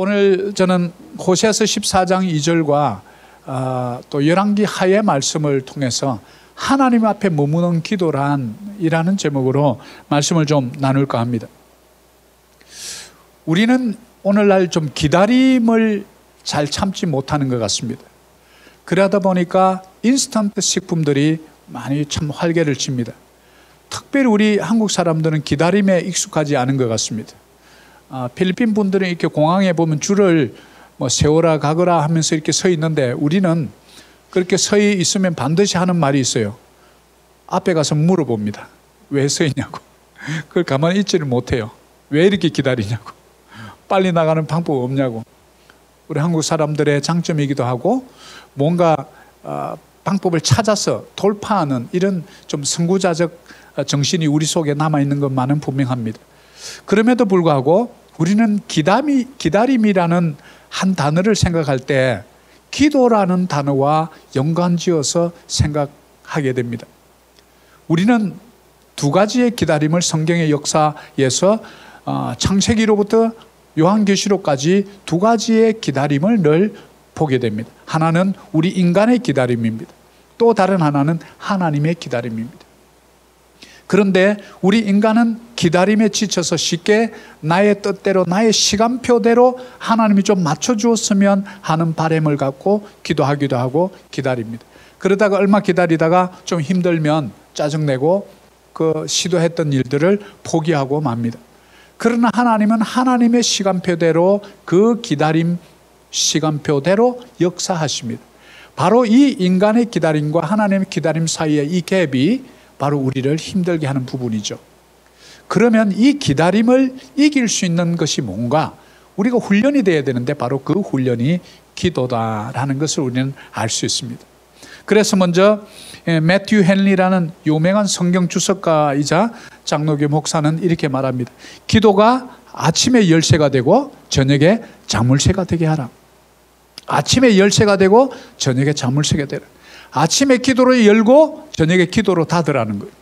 오늘 저는 호세아서 14장 2절과 또 열왕기 하의 말씀을 통해서 하나님 앞에 머무는 기도란이라는 제목으로 말씀을 좀 나눌까 합니다. 우리는 오늘날 좀 기다림을 잘 참지 못하는 것 같습니다. 그러다 보니까 인스턴트 식품들이 많이 참 활개를 칩니다. 특별히 우리 한국 사람들은 기다림에 익숙하지 않은 것 같습니다. 필리핀 분들은 이렇게 공항에 보면 줄을 세워라 가거라 하면서 이렇게 서 있는데, 우리는 그렇게 서 있으면 반드시 하는 말이 있어요. 앞에 가서 물어봅니다. 왜 서 있냐고. 그걸 가만히 있지를 못해요. 왜 이렇게 기다리냐고. 빨리 나가는 방법 없냐고. 우리 한국 사람들의 장점이기도 하고, 뭔가 방법을 찾아서 돌파하는 이런 좀 선구자적 정신이 우리 속에 남아있는 것만은 분명합니다. 그럼에도 불구하고 우리는 기다림이라는 한 단어를 생각할 때 기도라는 단어와 연관지어서 생각하게 됩니다. 우리는 두 가지의 기다림을 성경의 역사에서 창세기로부터 요한계시록까지 두 가지의 기다림을 늘 보게 됩니다. 하나는 우리 인간의 기다림입니다. 또 다른 하나는 하나님의 기다림입니다. 그런데 우리 인간은 기다림에 지쳐서 쉽게 나의 뜻대로, 나의 시간표대로 하나님이 좀 맞춰주었으면 하는 바람을 갖고 기도하기도 하고 기다립니다. 그러다가 얼마 기다리다가 좀 힘들면 짜증내고 그 시도했던 일들을 포기하고 맙니다. 그러나 하나님은 하나님의 시간표대로, 그 기다림 시간표대로 역사하십니다. 바로 이 인간의 기다림과 하나님의 기다림 사이의 이 갭이 바로 우리를 힘들게 하는 부분이죠. 그러면 이 기다림을 이길 수 있는 것이 뭔가? 우리가 훈련이 되어야 되는데 바로 그 훈련이 기도다라는 것을 우리는 알 수 있습니다. 그래서 먼저 매튜 헨리라는 유명한 성경 주석가이자 장로교 목사는 이렇게 말합니다. 기도가 아침에 열쇠가 되고 저녁에 자물쇠가 되게 하라. 아침에 열쇠가 되고 저녁에 자물쇠가 되라. 아침에 기도로 열고 저녁에 기도로 닫으라는 거예요.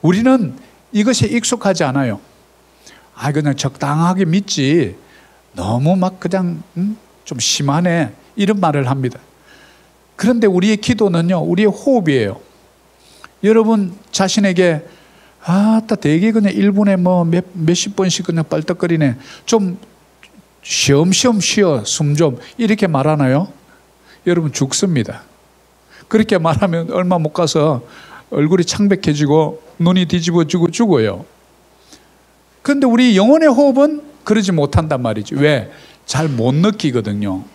우리는 이것에 익숙하지 않아요. 그냥 적당하게 믿지, 너무 막 그냥 좀 심하네, 이런 말을 합니다. 그런데 우리의 기도는요, 우리의 호흡이에요. 여러분 자신에게 되게 그냥 1분에 몇십 번씩 그냥 빨떡거리네, 좀 쉬엄쉬엄 쉬어, 숨 좀, 이렇게 말하나요? 여러분 죽습니다. 그렇게 말하면 얼마 못 가서 얼굴이 창백해지고 눈이 뒤집어지고 죽어요. 그런데 우리 영혼의 호흡은 그러지 못한단 말이죠. 왜? 잘 못 느끼거든요.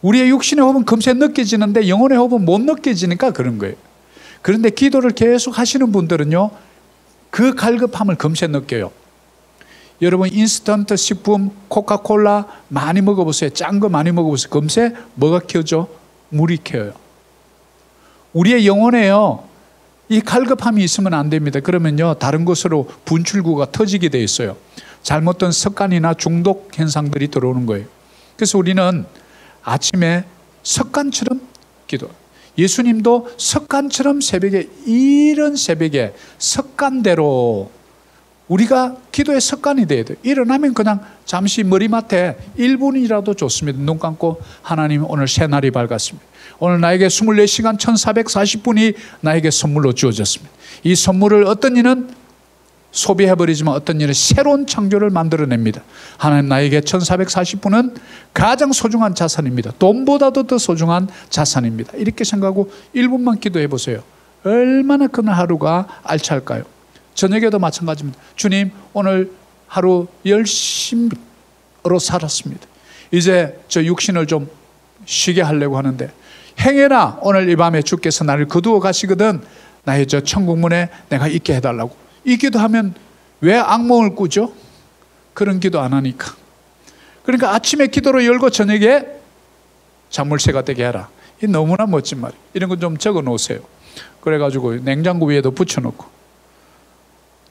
우리의 육신의 호흡은 금세 느껴지는데 영혼의 호흡은 못 느껴지니까 그런 거예요. 그런데 기도를 계속 하시는 분들은요, 그 갈급함을 금세 느껴요. 여러분 인스턴트 식품 코카콜라 많이 먹어보세요. 짠 거 많이 먹어보세요. 금세 뭐가 켜져? 물이 켜요. 우리의 영혼에요, 이 갈급함이 있으면 안 됩니다. 그러면요, 다른 곳으로 분출구가 터지게 돼 있어요. 잘못된 습관이나 중독 현상들이 들어오는 거예요. 그래서 우리는 아침에 습관처럼 기도. 예수님도 습관처럼 새벽에, 이런 새벽에 습관대로 우리가 기도의 습관이 돼야 돼요. 일어나면 그냥 잠시 머리맡에 1분이라도 좋습니다. 눈 감고, 하나님 오늘 새날이 밝았습니다. 오늘 나에게 24시간 1440분이 나에게 선물로 주어졌습니다. 이 선물을 어떤 이는 소비해버리지만 어떤 이는 새로운 창조를 만들어냅니다. 하나님 나에게 1440분은 가장 소중한 자산입니다. 돈보다도 더 소중한 자산입니다. 이렇게 생각하고 1분만 기도해 보세요. 얼마나 그날 하루가 알찰까요? 저녁에도 마찬가지입니다. 주님, 오늘 하루 열심으로 살았습니다. 이제 저 육신을 좀 쉬게 하려고 하는데, 행해라, 오늘 이 밤에 주께서 나를 거두어 가시거든 나의 저 천국문에 내가 있게 해달라고. 이 기도하면 왜 악몽을 꾸죠? 그런 기도 안 하니까. 그러니까 아침에 기도로 열고 저녁에 자물쇠가 되게 하라. 이 너무나 멋진 말이에요. 이런 거 좀 적어 놓으세요. 그래가지고 냉장고 위에도 붙여놓고.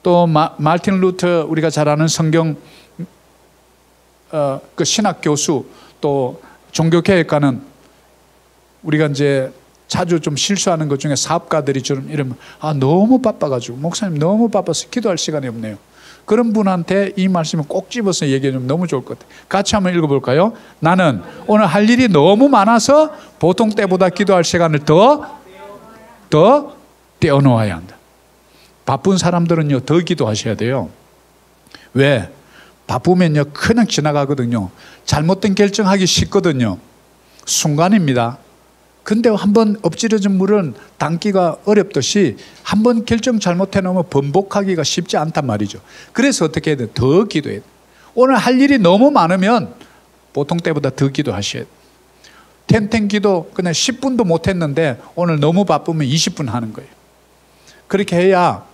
또 마르틴 루터, 우리가 잘 아는 성경 그 신학 교수, 또 종교개혁가는 우리가 이제 자주 좀 실수하는 것 중에 사업가들이 좀 이러면 너무 바빠가지고 목사님 너무 바빠서 기도할 시간이 없네요. 그런 분한테 이 말씀을 꼭 집어서 얘기하면 너무 좋을 것 같아요. 같이 한번 읽어볼까요? 나는 오늘 할 일이 너무 많아서 보통 때보다 기도할 시간을 더 떼어놓아야 한다. 바쁜 사람들은요, 더 기도하셔야 돼요. 왜? 바쁘면요, 그냥 지나가거든요. 잘못된 결정하기 쉽거든요. 순간입니다. 근데 한번 엎질러진 물은 담기가 어렵듯이 한번 결정 잘못해 놓으면 번복하기가 쉽지 않단 말이죠. 그래서 어떻게 해야 돼? 더 기도해야 돼. 오늘 할 일이 너무 많으면 보통 때보다 더 기도하셔야 돼. 텐텐 기도 그냥 10분도 못 했는데 오늘 너무 바쁘면 20분 하는 거예요. 그렇게 해야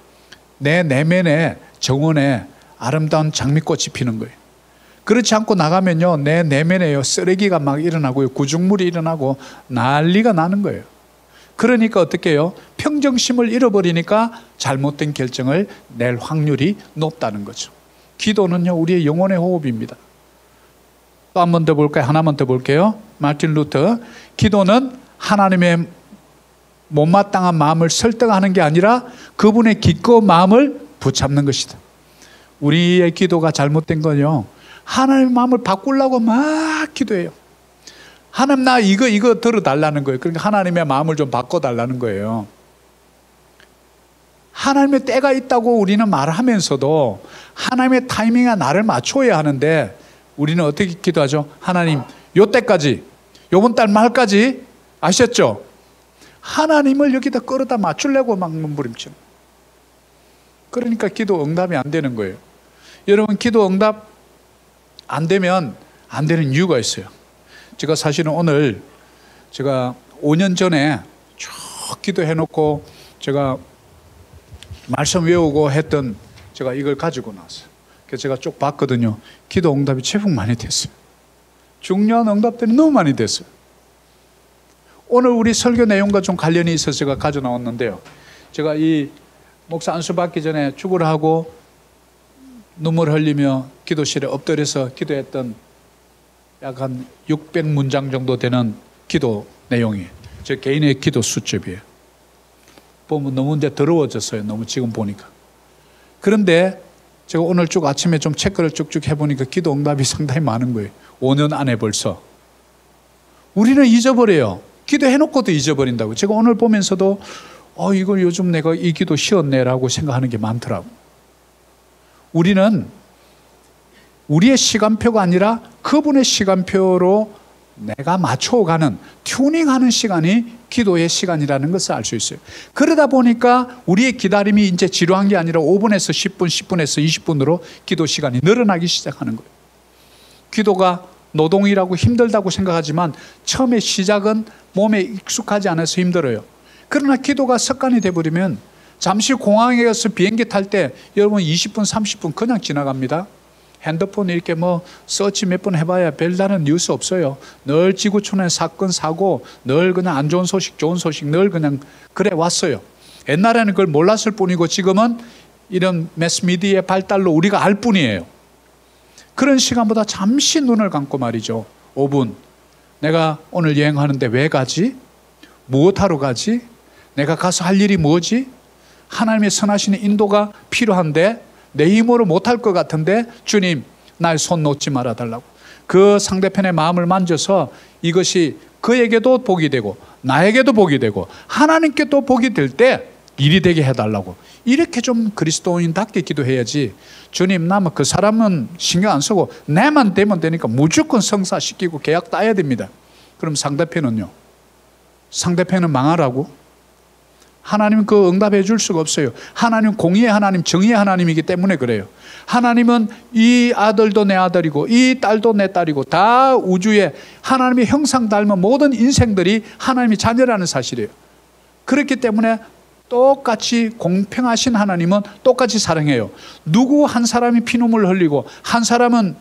내 내면에 정원에 아름다운 장미꽃이 피는 거예요. 그렇지 않고 나가면요, 내 내면에요, 쓰레기가 막 일어나고요, 구중물이 일어나고 난리가 나는 거예요. 그러니까 어떻게 해요? 평정심을 잃어버리니까 잘못된 결정을 낼 확률이 높다는 거죠. 기도는요, 우리의 영혼의 호흡입니다. 또 한 번 더 볼까요? 하나만 더 볼게요. 마틴 루터. 기도는 하나님의 못마땅한 마음을 설득하는 게 아니라 그분의 기꺼운 마음을 붙잡는 것이다. 우리의 기도가 잘못된 건요, 하나님의 마음을 바꾸려고 막 기도해요. 하나님 나 이거 들어달라는 거예요. 그러니까 하나님의 마음을 좀 바꿔달라는 거예요. 하나님의 때가 있다고 우리는 말하면서도 하나님의 타이밍에 나를 맞춰야 하는데 우리는 어떻게 기도하죠? 하나님 요 때까지, 요번 달 말까지, 아셨죠? 하나님을 여기다 끌어다 맞추려고 막 몸부림치는. 그러니까 기도 응답이 안 되는 거예요. 여러분, 기도 응답 안 되면 안 되는 이유가 있어요. 제가 사실은 오늘 제가 5년 전에 쭉 기도해놓고 제가 말씀 외우고 했던 제가 이걸 가지고 나왔어요. 그래서 제가 쭉 봤거든요. 기도 응답이 제법 많이 됐어요. 중요한 응답들이 너무 많이 됐어요. 오늘 우리 설교 내용과 좀 관련이 있어서 제가 가져 나왔는데요. 제가 이 목사 안수 받기 전에 축을 하고 눈물 흘리며 기도실에 엎드려서 기도했던 약간 600문장 정도 되는 기도 내용이에요. 제 개인의 기도 수첩이에요. 보면 너무 이제 더러워졌어요. 너무 지금 보니까. 그런데 제가 오늘 쭉 아침에 좀 체크를 쭉쭉 해보니까 기도 응답이 상당히 많은 거예요. 5년 안에 벌써. 우리는 잊어버려요. 기도해놓고도 잊어버린다고. 제가 오늘 보면서도 이걸 요즘 내가 이 기도 쉬었네라고 생각하는 게 많더라고. 우리는 우리의 시간표가 아니라 그분의 시간표로 내가 맞춰가는, 튜닝하는 시간이 기도의 시간이라는 것을 알 수 있어요. 그러다 보니까 우리의 기다림이 이제 지루한 게 아니라 5분에서 10분, 10분에서 20분으로 기도 시간이 늘어나기 시작하는 거예요. 기도가 노동이라고 힘들다고 생각하지만 처음에 시작은 몸에 익숙하지 않아서 힘들어요. 그러나 기도가 습관이 돼버리면 잠시 공항에 가서 비행기 탈 때 여러분 20분, 30분 그냥 지나갑니다. 핸드폰 이렇게 서치 몇 번 해봐야 별다른 뉴스 없어요. 늘 지구촌의 사건, 사고, 늘 그냥 안 좋은 소식, 좋은 소식 늘 그냥 그래 왔어요. 옛날에는 그걸 몰랐을 뿐이고 지금은 이런 매스미디어의 발달로 우리가 알 뿐이에요. 그런 시간보다 잠시 눈을 감고 말이죠. 5분. 내가 오늘 여행하는데 왜 가지? 무엇하러 가지? 내가 가서 할 일이 뭐지? 하나님의 선하시는 인도가 필요한데 내 힘으로 못할 것 같은데 주님 날 손 놓지 말아달라고. 그 상대편의 마음을 만져서 이것이 그에게도 복이 되고 나에게도 복이 되고 하나님께 또 복이 될 때 일이 되게 해달라고. 이렇게 좀 그리스도인답게 기도해야지. 주님 나면 그 사람은 신경 안 쓰고 내만 되면 되니까 무조건 성사시키고 계약 따야 됩니다. 그럼 상대편은요? 상대편은 망하라고? 하나님은 그 응답해 줄 수가 없어요. 하나님 공의의 하나님, 정의의 하나님이기 때문에 그래요. 하나님은 이 아들도 내 아들이고 이 딸도 내 딸이고 다 우주에 하나님의 형상 닮은 모든 인생들이 하나님의 자녀라는 사실이에요. 그렇기 때문에 똑같이 공평하신 하나님은 똑같이 사랑해요. 누구 한 사람이 피눈물 흘리고 한 사람은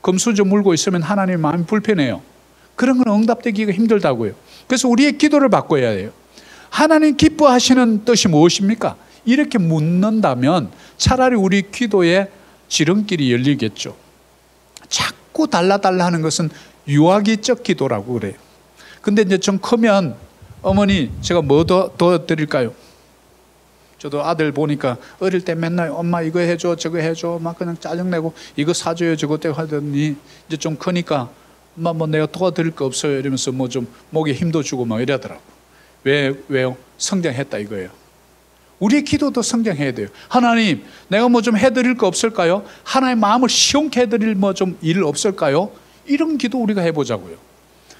금수저 물고 있으면 하나님의 마음이 불편해요. 그런 건 응답되기가 힘들다고요. 그래서 우리의 기도를 바꿔야 해요. 하나님 기뻐하시는 뜻이 무엇입니까? 이렇게 묻는다면 차라리 우리 기도에 지름길이 열리겠죠. 자꾸 달라달라 하는 것은 유아기적 기도라고 그래요. 근데 이제 좀 크면 어머니 제가 뭐 더 드릴까요? 저도 아들 보니까 어릴 때 맨날 엄마 이거 해줘 저거 해줘 막 그냥 짜증내고 이거 사줘요 저거 때 하더니 이제 좀 크니까 엄마 뭐 내가 도와드릴 거 없어요 이러면서 뭐 좀 목에 힘도 주고 막 이러더라고. 왜요? 성장했다 이거예요. 우리의 기도도 성장해야 돼요. 하나님 내가 뭐 좀 해드릴 거 없을까요? 하나님 마음을 시원케 해드릴 뭐 좀 일 없을까요? 이런 기도 우리가 해보자고요.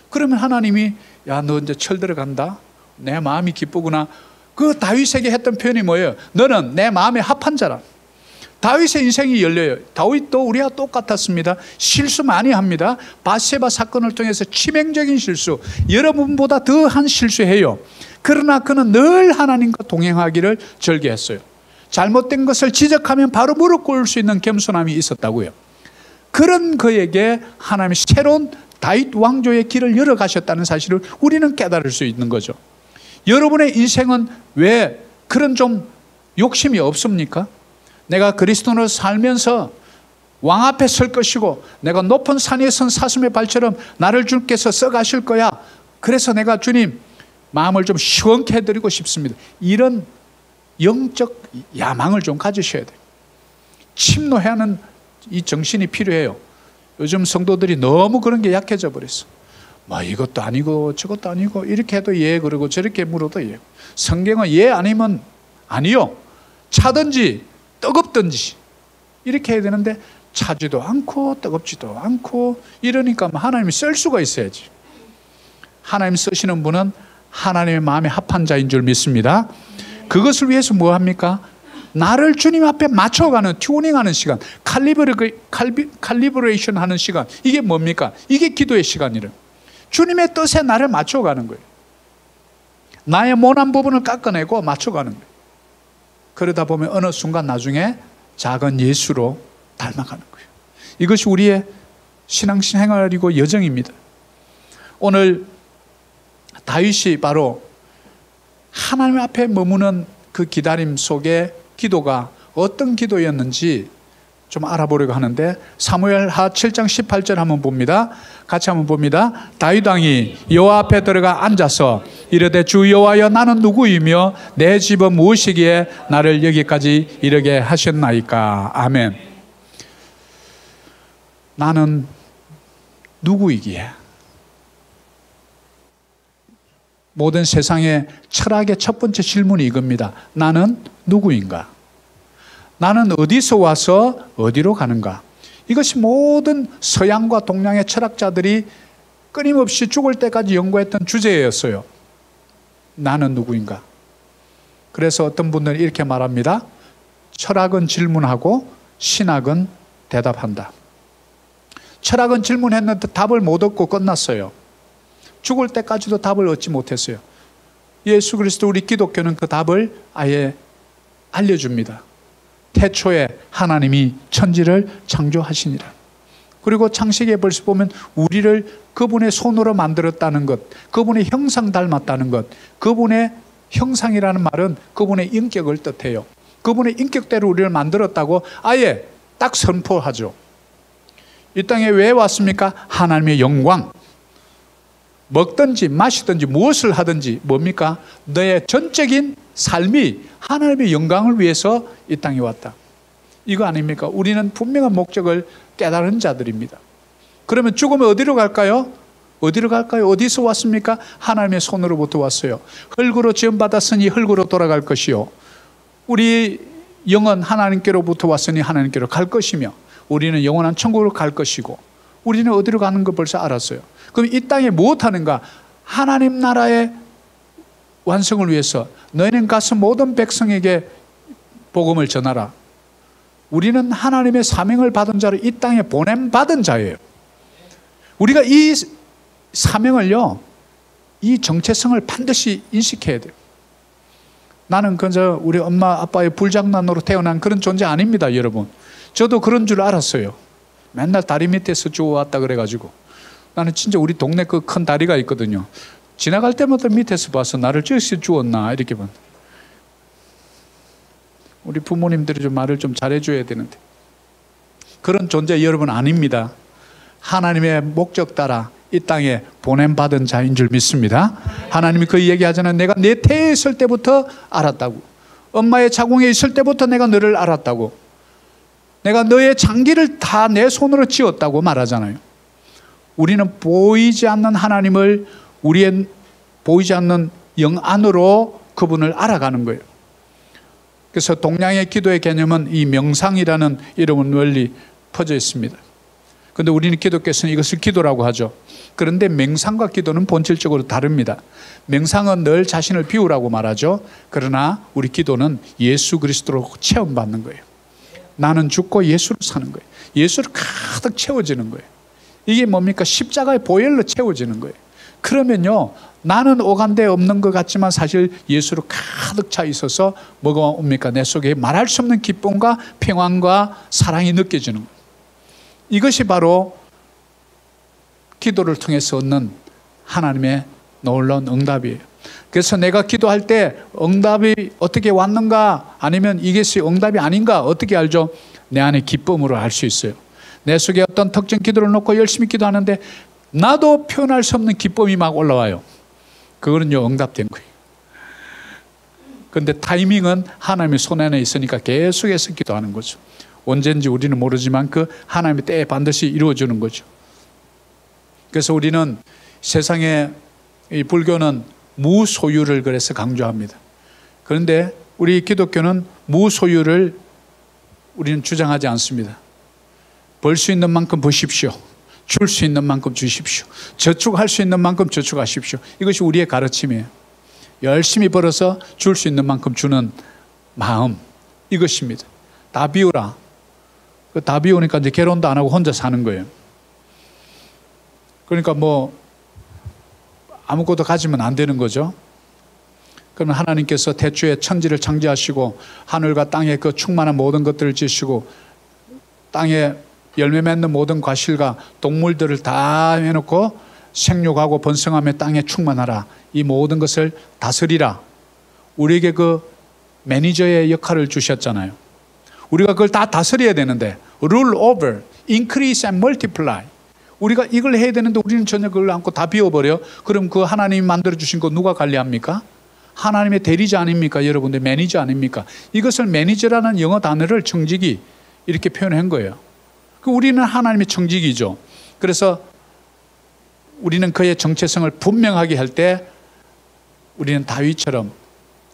그러면 하나님이 야 너 이제 철 들어간다. 내 마음이 기쁘구나. 그 다윗에게 했던 표현이 뭐예요? 너는 내 마음에 합한 자라. 다윗의 인생이 열려요. 다윗도 우리와 똑같았습니다. 실수 많이 합니다. 밧세바 사건을 통해서 치명적인 실수, 여러분보다 더한 실수해요. 그러나 그는 늘 하나님과 동행하기를 절개했어요. 잘못된 것을 지적하면 바로 무릎 꿇을 수 있는 겸손함이 있었다고요. 그런 그에게 하나님이 새로운 다윗 왕조의 길을 열어가셨다는 사실을 우리는 깨달을 수 있는 거죠. 여러분의 인생은 왜 그런 좀 욕심이 없습니까? 내가 그리스도로 살면서 왕 앞에 설 것이고 내가 높은 산에 선 사슴의 발처럼 나를 주께서 써가실 거야. 그래서 내가 주님 마음을 좀 시원케 해드리고 싶습니다. 이런 영적 야망을 좀 가지셔야 돼요. 침노하는 이 정신이 필요해요. 요즘 성도들이 너무 그런 게 약해져 버렸어. 뭐 이것도 아니고 저것도 아니고 이렇게 해도 예 그러고 저렇게 물어도 예. 성경은 예 아니면 아니요. 차든지 뜨겁든지 이렇게 해야 되는데 차지도 않고 뜨겁지도 않고 이러니까 하나님이 쓸 수가 있어야지. 하나님 쓰시는 분은 하나님의 마음에 합한 자인 줄 믿습니다. 그것을 위해서 뭐 합니까? 나를 주님 앞에 맞춰가는 튜닝하는 시간, 칼리브레이션 하는 시간. 이게 뭡니까? 이게 기도의 시간이래. 주님의 뜻에 나를 맞춰가는 거예요. 나의 모난 부분을 깎아내고 맞춰가는 거예요. 그러다 보면 어느 순간 나중에 작은 예수로 닮아가는 거예요. 이것이 우리의 신앙생활이고 여정입니다. 오늘 다윗이 바로 하나님 앞에 머무는 그 기다림 속에 기도가 어떤 기도였는지 좀 알아보려고 하는데 사무엘하 7장 18절 한번 봅니다. 같이 한번 봅니다. 다윗 왕이 여호와 앞에 들어가 앉아서 이르되 주 여호와여 나는 누구이며 내 집은 무엇이기에 나를 여기까지 이르게 하셨나이까. 아멘. 나는 누구이기에. 모든 세상의 철학의 첫 번째 질문이 이겁니다. 나는 누구인가? 나는 어디서 와서 어디로 가는가? 이것이 모든 서양과 동양의 철학자들이 끊임없이 죽을 때까지 연구했던 주제였어요. 나는 누구인가? 그래서 어떤 분들은 이렇게 말합니다. 철학은 질문하고 신학은 대답한다. 철학은 질문했는데 답을 못 얻고 끝났어요. 죽을 때까지도 답을 얻지 못했어요. 예수 그리스도 우리 기독교는 그 답을 아예 알려줍니다. 태초에 하나님이 천지를 창조하시니라. 그리고 창세기에 벌써 보면 우리를 그분의 손으로 만들었다는 것, 그분의 형상 닮았다는 것, 그분의 형상이라는 말은 그분의 인격을 뜻해요. 그분의 인격대로 우리를 만들었다고 아예 딱 선포하죠. 이 땅에 왜 왔습니까? 하나님의 영광. 먹든지 마시든지 무엇을 하든지 뭡니까? 너의 전적인 삶이 하나님의 영광을 위해서 이 땅에 왔다. 이거 아닙니까? 우리는 분명한 목적을 깨달은 자들입니다. 그러면 죽으면 어디로 갈까요? 어디로 갈까요? 어디서 왔습니까? 하나님의 손으로부터 왔어요. 흙으로 지음받았으니 흙으로 돌아갈 것이요. 우리 영은 하나님께로부터 왔으니 하나님께로 갈 것이며 우리는 영원한 천국으로 갈 것이고 우리는 어디로 가는 거 벌써 알았어요. 그럼 이 땅에 무엇 하는가? 하나님 나라의 완성을 위해서 너희는 가서 모든 백성에게 복음을 전하라. 우리는 하나님의 사명을 받은 자로 이 땅에 보냄받은 자예요. 우리가 이 사명을요, 이 정체성을 반드시 인식해야 돼요. 나는 그저 우리 엄마 아빠의 불장난으로 태어난 그런 존재 아닙니다, 여러분. 저도 그런 줄 알았어요. 맨날 다리 밑에서 주워왔다 그래가지고 나는 진짜 우리 동네 그 큰 다리가 있거든요. 지나갈 때마다 밑에서 봐서 나를 저기서 주웠나 이렇게 봐. 우리 부모님들이 좀 말을 좀 잘해줘야 되는데 그런 존재 여러분 아닙니다. 하나님의 목적 따라 이 땅에 보냄받은 자인 줄 믿습니다. 하나님이 그 얘기하잖아요. 내가 내 태에 있을 때부터 알았다고. 엄마의 자궁에 있을 때부터 내가 너를 알았다고. 내가 너의 장기를 다 내 손으로 찧었다고 말하잖아요. 우리는 보이지 않는 하나님을 우리의 보이지 않는 영 안으로 그분을 알아가는 거예요. 그래서 동양의 기도의 개념은 이 명상이라는 이름은 널리 퍼져 있습니다. 그런데 우리는 기독교에서는 이것을 기도라고 하죠. 그런데 명상과 기도는 본질적으로 다릅니다. 명상은 늘 자신을 비우라고 말하죠. 그러나 우리 기도는 예수 그리스도로 체험받는 거예요. 나는 죽고 예수로 사는 거예요. 예수를 가득 채워지는 거예요. 이게 뭡니까? 십자가의 보혈로 채워지는 거예요. 그러면요, 나는 오간데 없는 것 같지만 사실 예수로 가득 차 있어서 뭐가 옵니까? 내 속에 말할 수 없는 기쁨과 평안과 사랑이 느껴지는 거예요. 이것이 바로 기도를 통해서 얻는 하나님의 놀라운 응답이에요. 그래서 내가 기도할 때 응답이 어떻게 왔는가, 아니면 이것이 응답이 아닌가 어떻게 알죠? 내 안에 기쁨으로 알 수 있어요. 내 속에 어떤 특정 기도를 놓고 열심히 기도하는데 나도 표현할 수 없는 기쁨이 막 올라와요. 그거는요, 응답된 거예요. 그런데 타이밍은 하나님의 손 안에 있으니까 계속해서 기도하는 거죠. 언제인지 우리는 모르지만 그 하나님의 때에 반드시 이루어지는 거죠. 그래서 우리는 세상에 이 불교는 무소유를 그래서 강조합니다. 그런데 우리 기독교는 무소유를 우리는 주장하지 않습니다. 벌 수 있는 만큼 버십시오. 줄 수 있는 만큼 주십시오. 저축할 수 있는 만큼 저축하십시오. 이것이 우리의 가르침이에요. 열심히 벌어서 줄 수 있는 만큼 주는 마음, 이것입니다. 다 비우라. 다 비우니까 이제 결혼도 안 하고 혼자 사는 거예요. 그러니까 뭐 아무것도 가지면 안 되는 거죠. 그러면 하나님께서 태초에 천지를 창조하시고 하늘과 땅에 그 충만한 모든 것들을 지으시고 땅에 열매 맺는 모든 과실과 동물들을 다 해놓고 생육하고 번성하며 땅에 충만하라. 이 모든 것을 다스리라. 우리에게 그 매니저의 역할을 주셨잖아요. 우리가 그걸 다 다스려야 되는데 rule over, increase and multiply. 우리가 이걸 해야 되는데 우리는 전혀 그걸 안고 다 비워버려. 그럼 그 하나님이 만들어주신 거 누가 관리합니까? 하나님의 대리자 아닙니까? 여러분들 매니저 아닙니까? 이것을 매니저라는 영어 단어를 청지기 이렇게 표현한 거예요. 우리는 하나님의 청지기죠. 그래서 우리는 그의 정체성을 분명하게 할 때 우리는 다윗처럼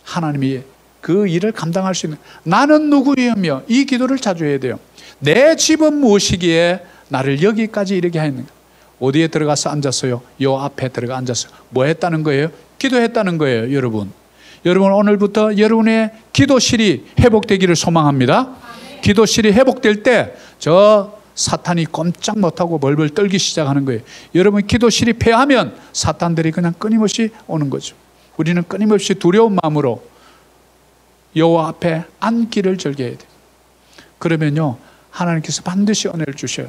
하나님이 그 일을 감당할 수 있는, 나는 누구이며 이 기도를 자주 해야 돼요. 내 집은 무엇이기에 나를 여기까지 이르게 하였는가. 어디에 들어가서 앉았어요? 요 앞에 들어가 앉았어요. 뭐 했다는 거예요? 기도했다는 거예요. 여러분 오늘부터 여러분의 기도실이 회복되기를 소망합니다. 기도실이 회복될 때 저 사탄이 꼼짝 못하고 벌벌 떨기 시작하는 거예요. 여러분 기도실이 패하면 사탄들이 그냥 끊임없이 오는 거죠. 우리는 끊임없이 두려운 마음으로 여호와 앞에 앉기를 즐겨야 돼요. 그러면요, 하나님께서 반드시 은혜를 주셔요.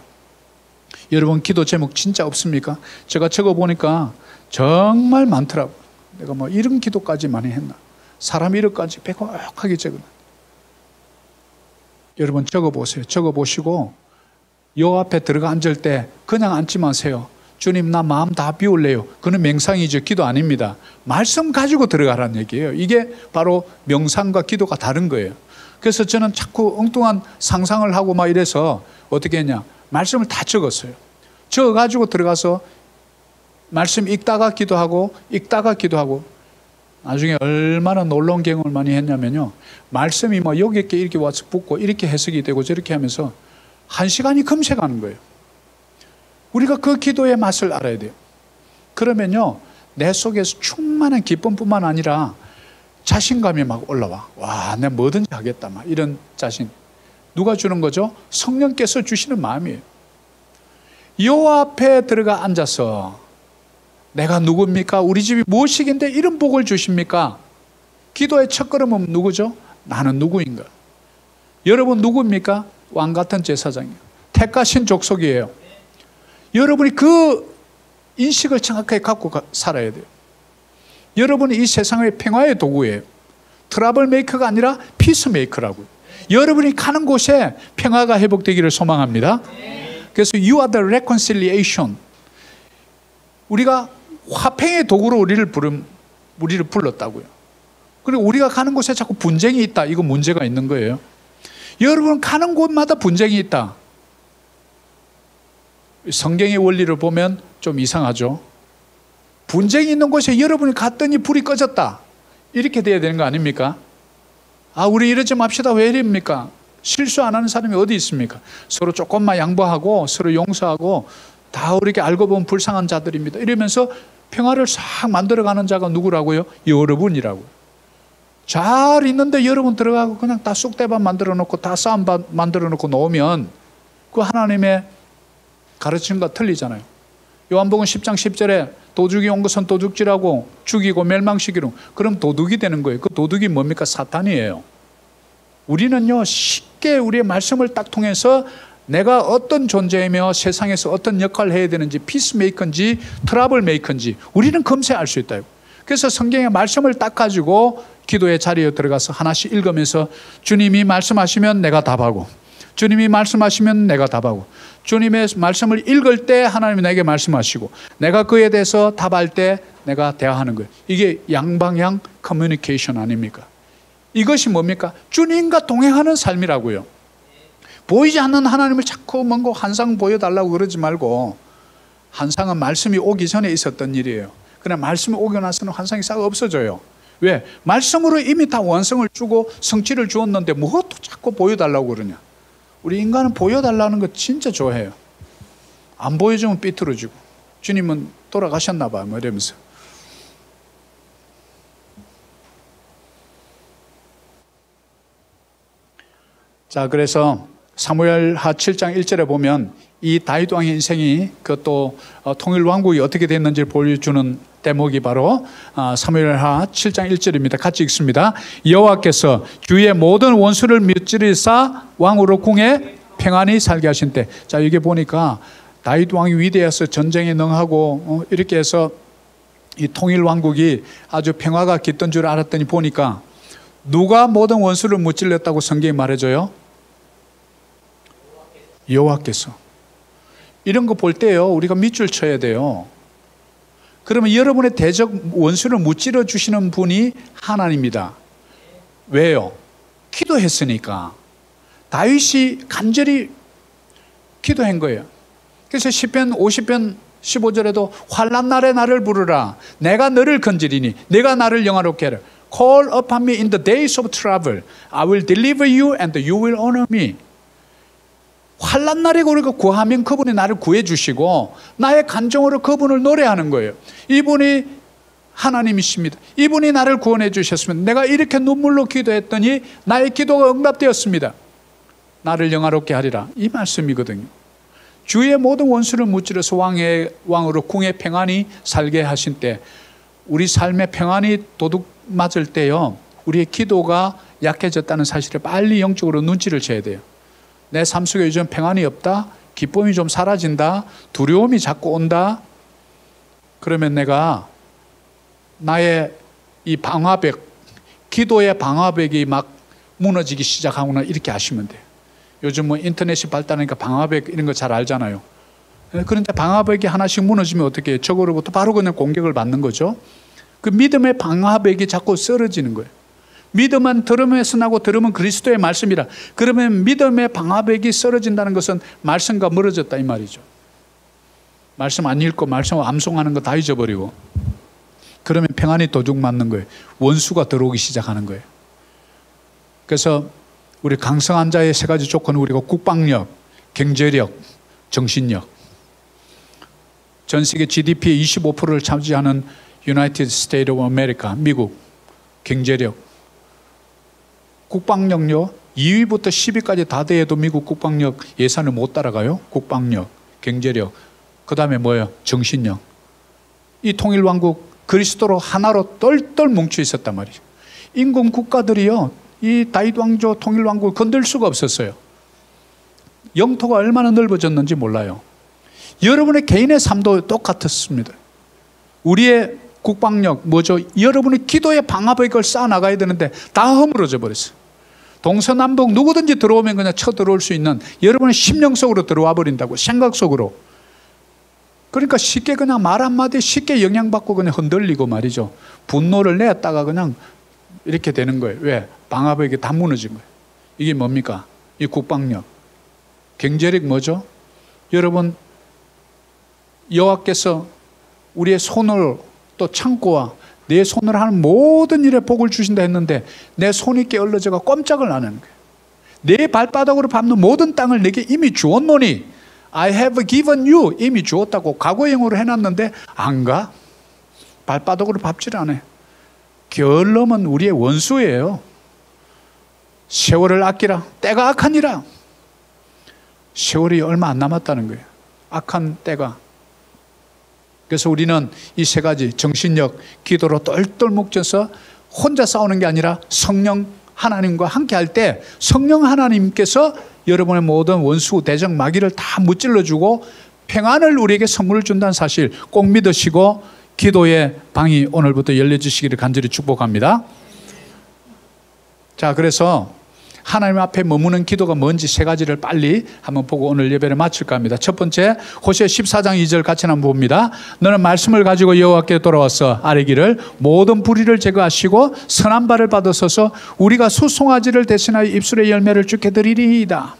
여러분 기도 제목 진짜 없습니까? 제가 적어보니까 정말 많더라고요. 내가 뭐 이런 기도까지 많이 했나? 사람 이름까지 빼곡하게 적어놔. 여러분 적어보세요. 적어보시고 요 앞에 들어가 앉을 때 그냥 앉지 마세요. 주님 나 마음 다 비울래요. 그건 명상이죠. 기도 아닙니다. 말씀 가지고 들어가라는 얘기예요. 이게 바로 명상과 기도가 다른 거예요. 그래서 저는 자꾸 엉뚱한 상상을 하고 막 이래서 어떻게 했냐, 말씀을 다 적었어요. 적어가지고 들어가서 말씀 읽다가 기도하고 나중에 얼마나 놀라운 경험을 많이 했냐면요, 말씀이 뭐 여기 이렇게 와서 붙고 이렇게 해석이 되고 저렇게 하면서 1시간이 금세 가는 거예요. 우리가 그 기도의 맛을 알아야 돼요. 그러면요, 내 속에서 충만한 기쁨뿐만 아니라 자신감이 막 올라와. 와, 내가 뭐든지 하겠다. 막 이런 자신. 누가 주는 거죠? 성령께서 주시는 마음이에요. 여호와 앞에 들어가 앉아서 내가 누굽니까? 우리 집이 무엇이긴데 이런 복을 주십니까? 기도의 첫걸음은 누구죠? 나는 누구인가? 여러분 누구입니까? 왕같은 제사장이에요. 택하신 족속이에요. 여러분이 그 인식을 정확하게 갖고 살아야 돼요. 여러분이 이 세상의 평화의 도구예요. 트러블 메이커가 아니라 피스 메이커라고요. 여러분이 가는 곳에 평화가 회복되기를 소망합니다. 그래서 you are the reconciliation. 우리가 화평의 도구로 우리를 불렀다고요. 그리고 우리가 가는 곳에 자꾸 분쟁이 있다. 이거 문제가 있는 거예요. 여러분 가는 곳마다 분쟁이 있다. 성경의 원리를 보면 좀 이상하죠. 분쟁이 있는 곳에 여러분이 갔더니 불이 꺼졌다. 이렇게 돼야 되는 거 아닙니까? 아, 우리 이러지 맙시다. 왜 이럽니까? 실수 안 하는 사람이 어디 있습니까? 서로 조금만 양보하고 서로 용서하고 다 우리에게 알고 보면 불쌍한 자들입니다. 이러면서 평화를 싹 만들어가는 자가 누구라고요? 여러분이라고요. 잘 있는데 여러분 들어가고 그냥 다 쑥대밭 만들어 놓고 다 싸움밭 만들어 놓고 놓으면 그 하나님의 가르침과 틀리잖아요. 요한복음 10장 10절에 도둑이 온 것은 도둑질하고 죽이고 멸망시키로. 그럼 도둑이 되는 거예요. 그 도둑이 뭡니까? 사탄이에요. 우리는요 쉽게 우리의 말씀을 딱 통해서 내가 어떤 존재이며 세상에서 어떤 역할을 해야 되는지, 피스메이커인지 트러블 메이커인지 우리는 금세 알 수 있다. 그래서 성경의 말씀을 딱 가지고 기도의 자리에 들어가서 하나씩 읽으면서 주님이 말씀하시면 내가 답하고, 주님이 말씀하시면 내가 답하고, 주님의 말씀을 읽을 때 하나님이 내게 말씀하시고 내가 그에 대해서 답할 때 내가 대화하는 거예요. 이게 양방향 커뮤니케이션 아닙니까? 이것이 뭡니까? 주님과 동행하는 삶이라고요. 보이지 않는 하나님을 자꾸 뭔가 환상 보여달라고 그러지 말고, 환상은 말씀이 오기 전에 있었던 일이에요. 그러나 말씀이 오고 나서는 환상이 싹 없어져요. 왜? 말씀으로 이미 다 완성을 주고 성취를 주었는데 뭐 또 자꾸 보여달라고 그러냐. 우리 인간은 보여달라는 거 진짜 좋아해요. 안 보여주면 삐뚤어지고, 주님은 돌아가셨나 봐 뭐 이러면서. 자, 그래서 사무엘하 7장 1절에 보면 이 다윗 왕의 인생이 그것도 통일 왕국이 어떻게 됐는지를 보여주는 대목이 바로 사무엘하 7장 1절입니다. 같이 읽습니다. 여호와께서 주의 모든 원수를 뮤찌르사 왕으로 궁에 평안히 살게 하신 때. 자, 이게 보니까 다윗 왕이 위대해서 전쟁에 능하고 이렇게 해서 이 통일 왕국이 아주 평화가 깃든 줄 알았더니 보니까 누가 모든 원수를 무찔렀다고 성경이 말해줘요? 여호와께서. 이런 거 볼 때요 우리가 밑줄 쳐야 돼요. 그러면 여러분의 대적 원수를 무찌러 주시는 분이 하나님입니다. 왜요? 기도했으니까. 다윗이 간절히 기도한 거예요. 그래서 시편 50편 15절에도 환난 날에 나를 부르라. 내가 너를 건지리니 내가 나를 영화롭게 하라. Call upon me in the days of trouble. I will deliver you and you will honor me. 환난 날에 우리가 구하면 그분이 나를 구해 주시고 나의 간정으로 그분을 노래하는 거예요. 이분이 하나님이십니다. 이분이 나를 구원해 주셨습니다. 내가 이렇게 눈물로 기도했더니 나의 기도가 응답되었습니다. 나를 영화롭게 하리라. 이 말씀이거든요. 주의 모든 원수를 무찌러서 왕으로 궁에 평안히 살게 하신 때, 우리 삶에 평안이 도둑 맞을 때요 우리의 기도가 약해졌다는 사실을 빨리 영적으로 눈치를 채야 돼요. 내 삶 속에 요즘 평안이 없다, 기쁨이 좀 사라진다, 두려움이 자꾸 온다. 그러면 내가 나의 이 방화벽, 기도의 방화벽이 막 무너지기 시작하거나 이렇게 아시면 돼요. 요즘 뭐 인터넷이 발달하니까 방화벽 이런 거 잘 알잖아요. 그런데 방화벽이 하나씩 무너지면 어떻게 해요? 저거로부터 바로 그냥 공격을 받는 거죠. 그 믿음의 방화벽이 자꾸 쓰러지는 거예요. 믿음은 들음에서 나고 들음은 그리스도의 말씀이라. 그러면 믿음의 방화벽이 쓰러진다는 것은 말씀과 멀어졌다 이 말이죠. 말씀 안 읽고 말씀 암송하는 거 다 잊어버리고, 그러면 평안이 도둑 맞는 거예요. 원수가 들어오기 시작하는 거예요. 그래서 우리 강성한 자의 세 가지 조건은 우리가 국방력, 경제력, 정신력. 전 세계 GDP의 25%를 차지하는 United States of America, 미국 경제력. 국방력요 2위부터 10위까지 다 돼도 미국 국방력 예산을 못 따라가요. 국방력, 경제력, 그 다음에 뭐예요? 정신력. 이 통일왕국 그리스도로 하나로 똘똘 뭉쳐 있었단 말이죠. 인근 국가들이요 이 다윗 왕조 통일왕국을 건들 수가 없었어요. 영토가 얼마나 넓어졌는지 몰라요. 여러분의 개인의 삶도 똑같았습니다. 우리의 국방력 뭐죠? 여러분이 기도의 방화벽을 쌓아나가야 되는데 다 허물어져 버렸어요. 동서남북 누구든지 들어오면 그냥 쳐들어올 수 있는 여러분의 심령 속으로 들어와 버린다고, 생각 속으로. 그러니까 쉽게 그냥 말 한마디 쉽게 영향받고 그냥 흔들리고 말이죠. 분노를 내었다가 그냥 이렇게 되는 거예요. 왜? 방화벽이 다 무너진 거예요. 이게 뭡니까? 이 국방력. 경제력 뭐죠? 여러분, 여호와께서 우리의 손을 또 창고와 내 손으로 하는 모든 일에 복을 주신다 했는데 내 손이 게을러져가 꼼짝을 안 하는 거예요. 내 발바닥으로 밟는 모든 땅을 내게 이미 주었노니 I have given you, 이미 주었다고 과거형으로 해놨는데 안 가. 발바닥으로 밟질 않아요. 게을름은 우리의 원수예요. 세월을 아끼라. 때가 악하니라. 세월이 얼마 안 남았다는 거예요. 악한 때가. 그래서 우리는 이 세 가지 정신력, 기도로 똘똘 뭉쳐서 혼자 싸우는 게 아니라 성령 하나님과 함께 할 때 성령 하나님께서 여러분의 모든 원수, 대적, 마귀를 다 무찔러주고 평안을 우리에게 선물을 준다는 사실 꼭 믿으시고 기도의 방이 오늘부터 열려주시기를 간절히 축복합니다. 자, 그래서 하나님 앞에 머무는 기도가 뭔지 세 가지를 빨리 한번 보고 오늘 예배를 마칠까 합니다. 첫 번째, 호세아 14장 2절 같이 한번 봅니다. 너는 말씀을 가지고 여호와께 돌아와서 아뢰기를 모든 불의를 제거하시고 선한 발을 받으소서 우리가 수송아지를 대신하여 입술의 열매를 주게 드리리이다.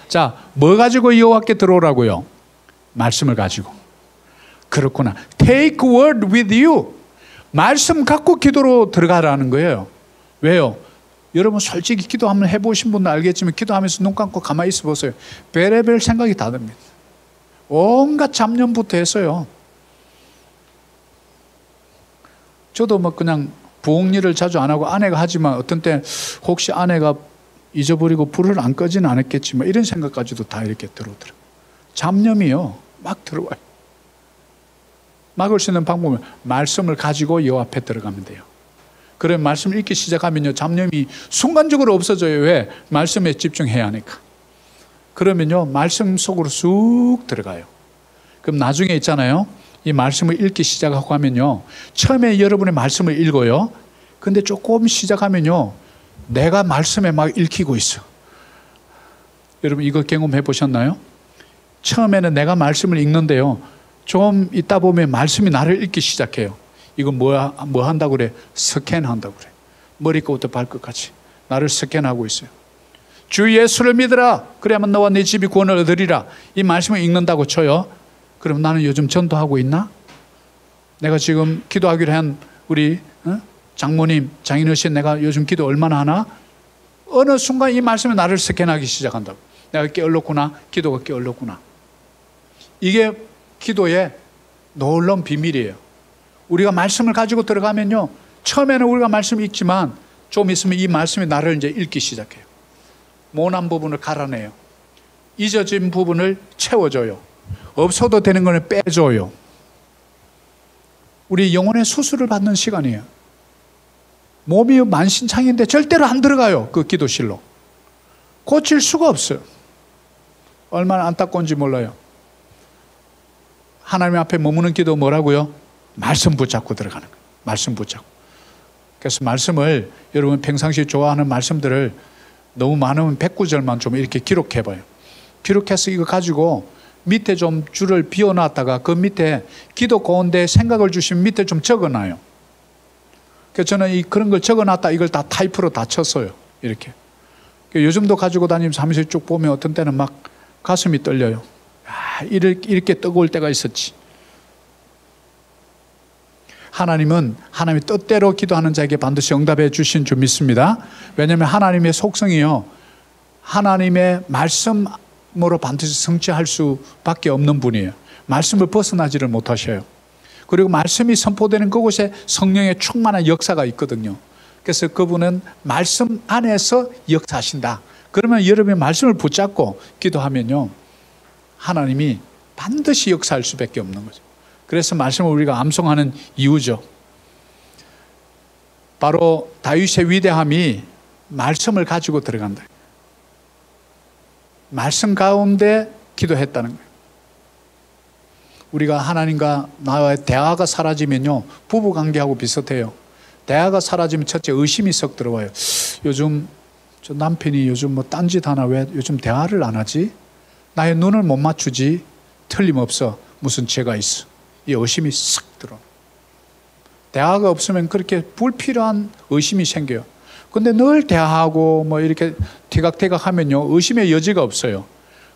자, 뭐 가지고 여호와께 들어오라고요? 말씀을 가지고. 그렇구나. Take word with you. 말씀 갖고 기도로 들어가라는 거예요. 왜요? 여러분 솔직히 기도 한번 해보신 분도 알겠지만 기도하면서 눈 감고 가만히 있어 보세요. 별의별 생각이 다 듭니다. 온갖 잡념부터 해서요. 저도 뭐 그냥 부엌 일을 자주 안 하고 아내가 하지만 어떤 때 혹시 아내가 잊어버리고 불을 안 끄지는 않았겠지만 이런 생각까지도 다 이렇게 들어오더라고요. 잡념이요. 막 들어와요. 막을 수 있는 방법은 말씀을 가지고 여호와 앞에 들어가면 돼요. 그래 말씀을 읽기 시작하면요 잡념이 순간적으로 없어져요. 왜? 말씀에 집중해야 하니까. 그러면요 말씀 속으로 쑥 들어가요. 그럼 나중에 있잖아요 이 말씀을 읽기 시작하고 하면요 처음에 여러분의 말씀을 읽어요. 근데 조금 시작하면요 내가 말씀에 막 읽히고 있어. 여러분 이거 경험해 보셨나요? 처음에는 내가 말씀을 읽는데요 좀 있다 보면 말씀이 나를 읽기 시작해요. 이거 뭐 한다고 그래? 스캔한다고 그래. 머리끝부터 발끝까지 나를 스캔하고 있어요. 주 예수를 믿으라. 그래야만 너와 네 집이 구원을 얻으리라. 이 말씀을 읽는다고 쳐요. 그럼 나는 요즘 전도하고 있나? 내가 지금 기도하기로 한 우리 장모님, 장인어신 내가 요즘 기도 얼마나 하나? 어느 순간 이 말씀이 나를 스캔하기 시작한다고. 내가 게을렀구나. 기도가 게을렀구나. 이게 기도의 놀라운 비밀이에요. 우리가 말씀을 가지고 들어가면요 처음에는 우리가 말씀을 읽지만 좀 있으면 이 말씀이 나를 이제 읽기 시작해요. 모난 부분을 갈아내요. 잊어진 부분을 채워줘요. 없어도 되는 거는 빼줘요. 우리 영혼의 수술을 받는 시간이에요. 몸이 만신창인데 절대로 안 들어가요. 그 기도실로. 고칠 수가 없어요. 얼마나 안타까운지 몰라요. 하나님 앞에 머무는 기도 뭐라고요? 말씀 붙잡고 들어가는 거예요. 말씀 붙잡고. 그래서 말씀을 여러분 평상시에 좋아하는 말씀들을 너무 많으면 109절만 좀 이렇게 기록해봐요. 기록해서 이거 가지고 밑에 좀 줄을 비워놨다가 그 밑에 기도 가운데 생각을 주시면 밑에 좀 적어놔요. 그래서 저는 그런 걸 적어놨다 이걸 다 타이프로 다 쳤어요. 이렇게. 요즘도 가지고 다니면서 하면서 쭉 보면 어떤 때는 막 가슴이 떨려요. 이렇게 뜨거울 때가 있었지. 하나님은 하나님의 뜻대로 기도하는 자에게 반드시 응답해 주신 줄 믿습니다. 왜냐하면 하나님의 속성이요 하나님의 말씀으로 반드시 성취할 수밖에 없는 분이에요. 말씀을 벗어나지를 못하셔요. 그리고 말씀이 선포되는 그곳에 성령의 충만한 역사가 있거든요. 그래서 그분은 말씀 안에서 역사하신다. 그러면 여러분이 말씀을 붙잡고 기도하면요 하나님이 반드시 역사할 수밖에 없는 거죠. 그래서 말씀을 우리가 암송하는 이유죠. 바로 다윗의 위대함이 말씀을 가지고 들어간다. 말씀 가운데 기도했다는 거예요. 우리가 하나님과 나와의 대화가 사라지면요 부부관계하고 비슷해요. 대화가 사라지면 첫째 의심이 썩 들어와요. 요즘 저 남편이 요즘 뭐 딴짓 하나 왜 요즘 대화를 안 하지? 나의 눈을 못 맞추지? 틀림없어 무슨 죄가 있어. 이 의심이 싹 들어. 대화가 없으면 그렇게 불필요한 의심이 생겨요. 근데 늘 대화하고 뭐 이렇게 티각태각 하면요, 의심의 여지가 없어요.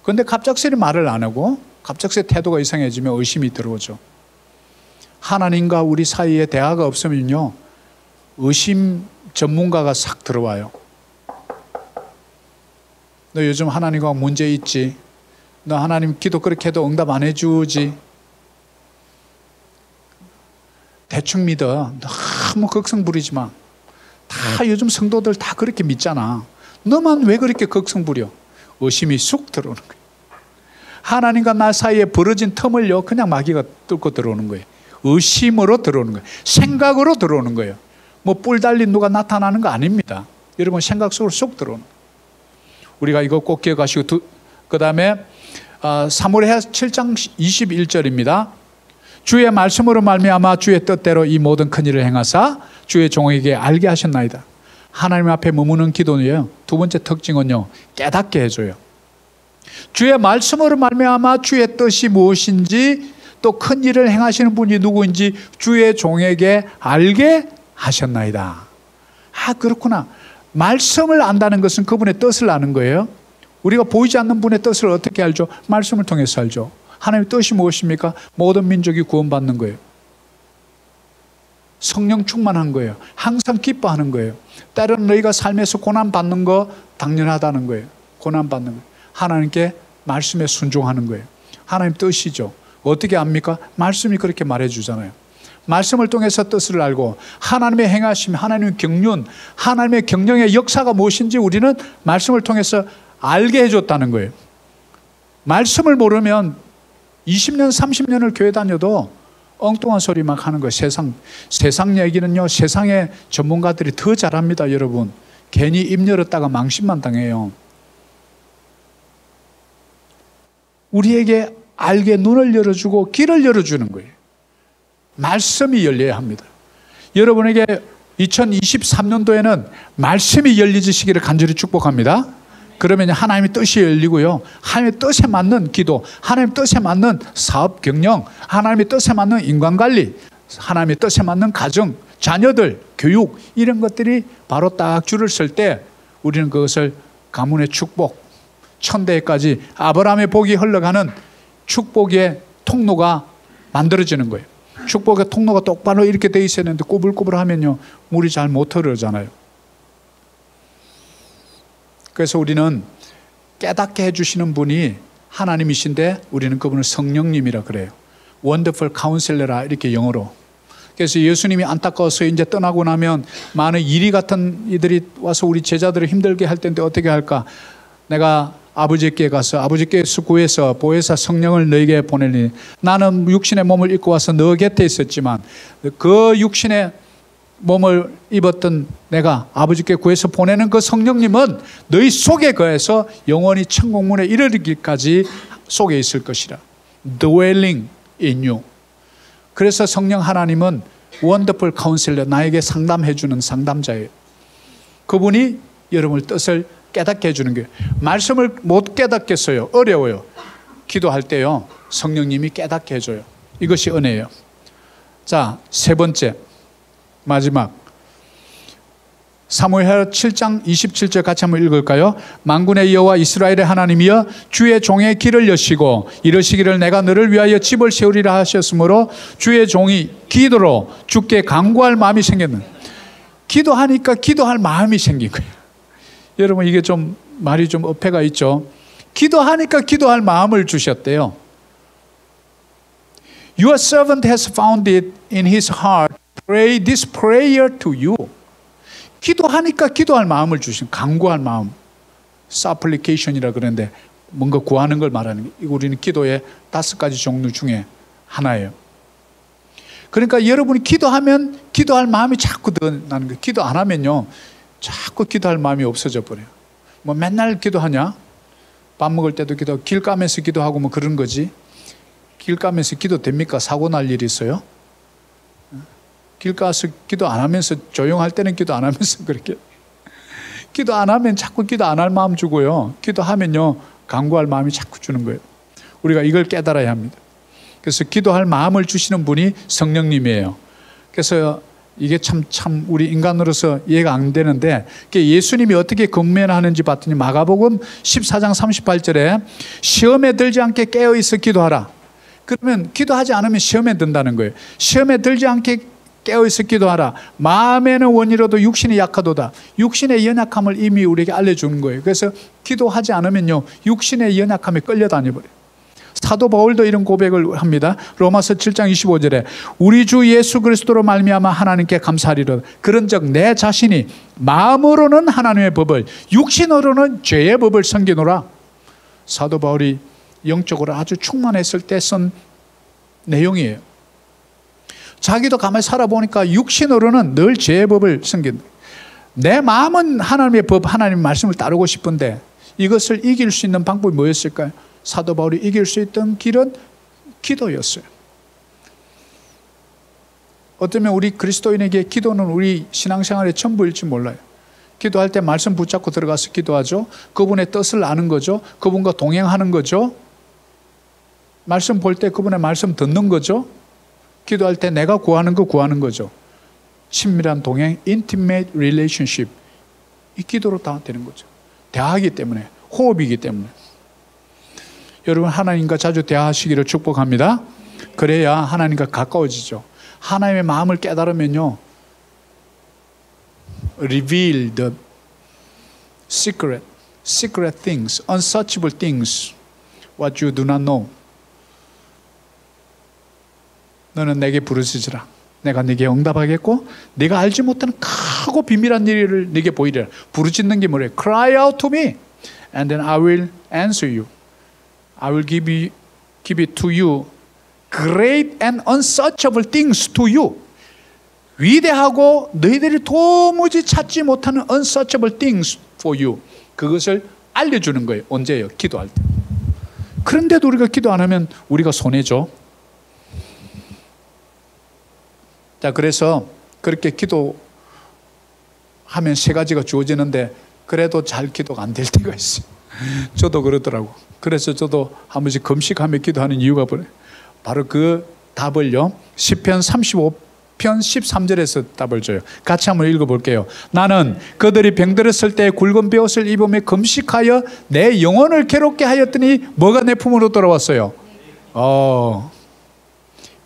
근데 갑작스레 말을 안 하고 갑작스레 태도가 이상해지면 의심이 들어오죠. 하나님과 우리 사이에 대화가 없으면요, 의심 전문가가 싹 들어와요. 너 요즘 하나님과 문제 있지? 너 하나님 기도 그렇게 해도 응답 안 해주지? 대충 믿어. 너무 걱정 부리지 마. 다 요즘 성도들 다 그렇게 믿잖아. 너만 왜 그렇게 걱정 부려? 의심이 쑥 들어오는 거예요. 하나님과 나 사이에 벌어진 틈을요, 그냥 마귀가 뚫고 들어오는 거예요. 의심으로 들어오는 거예요. 생각으로 들어오는 거예요. 뭐 뿔 달린 누가 나타나는 거 아닙니다. 여러분 생각 속으로 쏙 들어오는 거예요. 우리가 이거 꼭 기억하시고, 그 다음에 사무엘하 7장 21절입니다. 주의 말씀으로 말미암아 주의 뜻대로 이 모든 큰 일을 행하사 주의 종에게 알게 하셨나이다. 하나님 앞에 머무는 기도는요, 두 번째 특징은요, 깨닫게 해줘요. 주의 말씀으로 말미암아 주의 뜻이 무엇인지, 또 큰 일을 행하시는 분이 누구인지 주의 종에게 알게 하셨나이다. 아, 그렇구나. 말씀을 안다는 것은 그분의 뜻을 아는 거예요. 우리가 보이지 않는 분의 뜻을 어떻게 알죠? 말씀을 통해서 알죠. 하나님의 뜻이 무엇입니까? 모든 민족이 구원받는 거예요. 성령 충만한 거예요. 항상 기뻐하는 거예요. 때로는 너희가 삶에서 고난받는 거 당연하다는 거예요. 고난받는 거예요. 하나님께 말씀에 순종하는 거예요. 하나님 뜻이죠. 어떻게 압니까? 말씀이 그렇게 말해주잖아요. 말씀을 통해서 뜻을 알고 하나님의 행하심, 하나님의 경륜, 하나님의 경영의 역사가 무엇인지 우리는 말씀을 통해서 알게 해줬다는 거예요. 말씀을 모르면 20년, 30년을 교회 다녀도 엉뚱한 소리 막 하는 거예요. 세상 얘기는요, 세상의 전문가들이 더 잘합니다, 여러분. 괜히 입 열었다가 망신만 당해요. 우리에게 알게 눈을 열어주고 길을 열어주는 거예요. 말씀이 열려야 합니다. 여러분에게 2023년도에는 말씀이 열리시기를 간절히 축복합니다. 그러면 하나님의 뜻이 열리고요, 하나님의 뜻에 맞는 기도, 하나님의 뜻에 맞는 사업 경영, 하나님의 뜻에 맞는 인간관리, 하나님의 뜻에 맞는 가정, 자녀들, 교육, 이런 것들이 바로 딱 줄을 쓸 때 우리는 그것을 가문의 축복, 천대까지 아브라함의 복이 흘러가는 축복의 통로가 만들어지는 거예요. 축복의 통로가 똑바로 이렇게 돼 있어야 되는데 꾸불꾸불하면요, 물이 잘 못 흐르잖아요. 그래서 우리는 깨닫게 해주시는 분이 하나님이신데 우리는 그분을 성령님이라 그래요. 원더풀 카운셀러라, 이렇게 영어로. 그래서 예수님이 안타까워서 이제 떠나고 나면 많은 이리 같은 이들이 와서 우리 제자들을 힘들게 할 텐데 어떻게 할까? 내가 아버지께 가서 아버지께서 구해서 보혜사 성령을 너에게 보내니, 나는 육신의 몸을 입고 와서 너 곁에 있었지만 그 육신의 몸을 입었던 내가 아버지께 구해서 보내는 그 성령님은 너희 속에 거해서 영원히 천국문에 이르기까지 속에 있을 것이라. Dwelling in you. 그래서 성령 하나님은 원더풀 카운셀러, 나에게 상담해 주는 상담자예요. 그분이 여러분의 뜻을 깨닫게 해주는 거예요. 말씀을 못 깨닫겠어요. 어려워요. 기도할 때요, 성령님이 깨닫게 해줘요. 이것이 은혜예요. 자, 세 번째, 마지막 사무엘하 7장 27절 같이 한번 읽을까요? 만군의 여호와 이스라엘의 하나님이여, 주의 종의 길을 여시고 이르시기를 내가 너를 위하여 집을 세우리라 하셨으므로 주의 종이 기도로 주께 간구할 마음이 생겼는. 기도하니까 기도할 마음이 생긴 거예요. 여러분, 이게 좀 말이 좀 어폐가 있죠. 기도하니까 기도할 마음을 주셨대요. Your servant has found it in his heart to pray this prayer to you. 기도하니까 기도할 마음을 주신, 간구할 마음, supplication이라 그러는데 뭔가 구하는 걸 말하는 게, 이거 우리는 기도의 5가지 종류 중에 하나예요. 그러니까 여러분이 기도하면 기도할 마음이 자꾸 나는 거예요. 기도 안 하면요, 자꾸 기도할 마음이 없어져 버려요. 뭐 맨날 기도하냐? 밥 먹을 때도 기도, 길 가면서 기도하고 뭐 그런 거지. 길 가면서 기도 됩니까? 사고 날 일이 있어요? 길 가서 기도 안 하면서, 조용할 때는 기도 안 하면서 그렇게. 기도 안 하면 자꾸 기도 안 할 마음 주고요, 기도하면요, 간구할 마음이 자꾸 주는 거예요. 우리가 이걸 깨달아야 합니다. 그래서 기도할 마음을 주시는 분이 성령님이에요. 그래서 이게 참 우리 인간으로서 이해가 안 되는데, 예수님이 어떻게 권면하는지 봤더니 마가복음 14장 38절에 시험에 들지 않게 깨어있어 기도하라. 그러면 기도하지 않으면 시험에 든다는 거예요. 시험에 들지 않게 깨어있어 기도하라. 마음에는 원이라도 육신이 약하도다. 육신의 연약함을 이미 우리에게 알려주는 거예요. 그래서 기도하지 않으면요, 육신의 연약함에 끌려다녀버려요. 사도 바울도 이런 고백을 합니다. 로마서 7장 25절에 우리 주 예수 그리스도로 말미암아 하나님께 감사하리로다. 그런즉 내 자신이 마음으로는 하나님의 법을, 육신으로는 죄의 법을 섬기노라. 사도 바울이 영적으로 아주 충만했을 때 쓴 내용이에요. 자기도 가만히 살아보니까 육신으로는 늘 죄의 법을 섬긴다. 내 마음은 하나님의 법, 하나님의 말씀을 따르고 싶은데 이것을 이길 수 있는 방법이 뭐였을까요? 사도 바울이 이길 수 있던 길은 기도였어요. 어쩌면 우리 그리스도인에게 기도는 우리 신앙생활의 전부일지 몰라요. 기도할 때 말씀 붙잡고 들어가서 기도하죠. 그분의 뜻을 아는 거죠. 그분과 동행하는 거죠. 말씀 볼 때 그분의 말씀 듣는 거죠. 기도할 때 내가 구하는 거 구하는 거죠. 친밀한 동행, intimate relationship. 이 기도로 다 되는 거죠. 대화하기 때문에, 호흡이기 때문에. 여러분, 하나님과 자주 대화하시기를 축복합니다. 그래야 하나님과 가까워지죠. 하나님의 마음을 깨달으면요, reveal the secret things, unsearchable things, what you do not know. 너는 내게 부르짖으라. 내가 네게 응답하겠고 네가 알지 못하는 크고 비밀한 일을 네게 보이리라. 부르짖는 게 뭐래요? Cry out to me and then I will answer you. I will give it to you. Great and unsearchable things to you. 위대하고 너희들이 도무지 찾지 못하는 unsearchable things for you. 그것을 알려주는 거예요. 언제예요? 기도할 때. 그런데도 우리가 기도 안 하면 우리가 손해죠. 자, 그래서 그렇게 기도하면 세 가지가 주어지는데 그래도 잘 기도가 안 될 때가 있어요. 저도 그러더라고. 그래서 저도 한 번씩 금식하며 기도하는 이유가 바로 그 답을요, 시편 35편 13절에서 답을 줘요. 같이 한번 읽어볼게요. 나는 그들이 병들었을 때 굵은 베옷을 입으며 금식하여 내 영혼을 괴롭게 하였더니 뭐가 내 품으로 돌아왔어요?